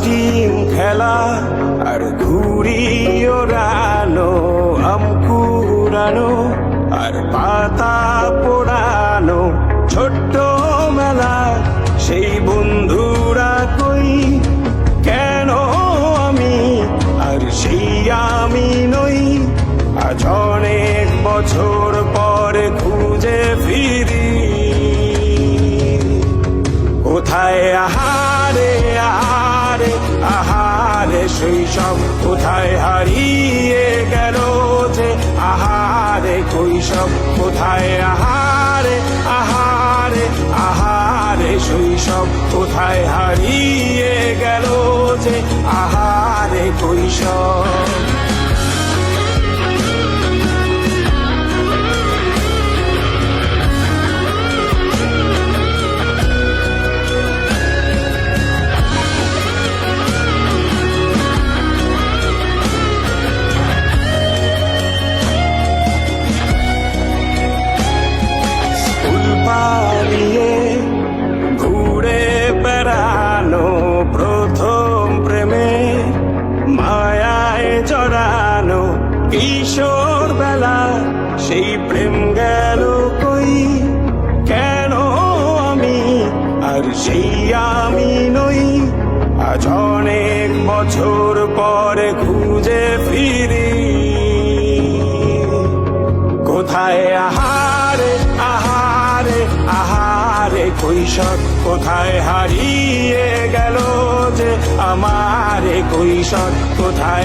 Team খেলা আর ঘুড়ি ওড়ানো, আম কুড়ানো আর পাতা পোড়ানো, ছোট্ট মেলা সেই বন্ধুরা কই, কেন আমি আর সেই আমি নই। আজ অনেক বছর পরে খুঁজে ফিরি, কোথায় আহারে আহারে আহারে শৈশব, কোথায় হারিয়ে গেল যে আহারে কৈশব, কোথায় আহারে আহারে আহারে শৈশব, কোথায় হারিয়ে গেল যে আহারে কৈশব। পালিয়ে ঘুরে বেড়ানো, প্রথম প্রেমে মায়ায় জড়ানো, কিশোর বেলা সেই প্রেম গেল কই, কেন আমি আর সেই আমি নই। আজ অনেক বছর পরে খুঁজে ফিরি, কোথায় আহারে আহারে আহারে কৈশোর, কোথায় হারিয়ে গেল যে আমারে কৈশোর, কোথায়